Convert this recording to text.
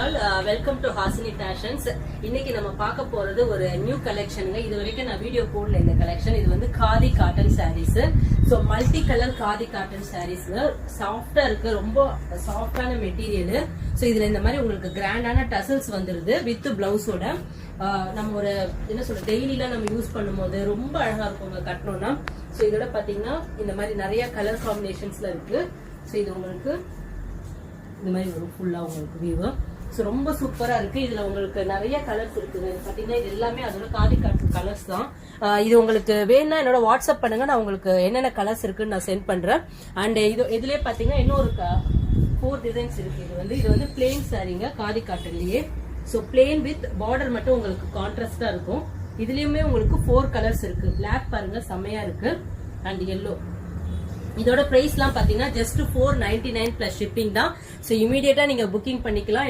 Welcome to Hasini fashions. இன்னைக்கு நம்ம பார்க்க போறது ஒரு நியூ கலெக்ஷனுங்க. இது வரைக்கும் நான் வீடியோ போடல இந்த கலெக்ஷன். இது வந்து khadi cotton saris. So multi colour khadi cotton saris சாஃப்டா இருக்கு, ரொம்ப சாஃப்டான மெட்டீரியல். ஸோ இதுல இந்த மாதிரி உங்களுக்கு கிராண்டான டசல்ஸ் வந்துருது வித் பிளவுஸோட. நம்ம ஒரு என்ன சொல்ற டெய்லிலாம் நம்ம யூஸ் பண்ணும்போது ரொம்ப அழகா இருக்கும் கட்டணும்னா. ஸோ இதோட பாத்தீங்கன்னா இந்த மாதிரி நிறைய கலர் காம்பினேஷன்ஸ்ல இருக்கு. ஸோ இது உங்களுக்கு இந்த மாதிரி வரும் ஃபுல்லா உங்களுக்கு வியூ. ஸோ ரொம்ப சூப்பரா இருக்கு. இதுல உங்களுக்கு நிறைய கலர்ஸ் இருக்குது. பாத்தீங்கன்னா இது எல்லாமே அதோட காதி காட்டன் கலர்ஸ் தான். இது உங்களுக்கு வேணும்னா என்னோட வாட்ஸ்அப் பண்ணுங்க, நான் உங்களுக்கு என்னென்ன கலர்ஸ் இருக்குன்னு நான் சென்ட் பண்றேன். அண்ட் இது இதுலயே பாத்தீங்கன்னா இன்னொரு 4 டிசைன்ஸ் இருக்கு. இது வந்து பிளெயின் சாரீங்க காதி காட்டன்லயே. ஸோ பிளெயின் வித் பார்டர் மட்டும் உங்களுக்கு கான்ட்ராஸ்டா இருக்கும். இதுலயுமே உங்களுக்கு 4 கலர்ஸ் இருக்கு. பிளாக் பாருங்க செம்மையா இருக்கு, அண்ட் எல்லோ. இதோட பிரைஸ்லாம் பாத்தீங்கன்னா ஜஸ்ட் 499 பிளஸ் ஷிப்பிங் தான். ஸோ இமீடியட்டா நீங்க புக்கிங் பண்ணிக்கலாம்.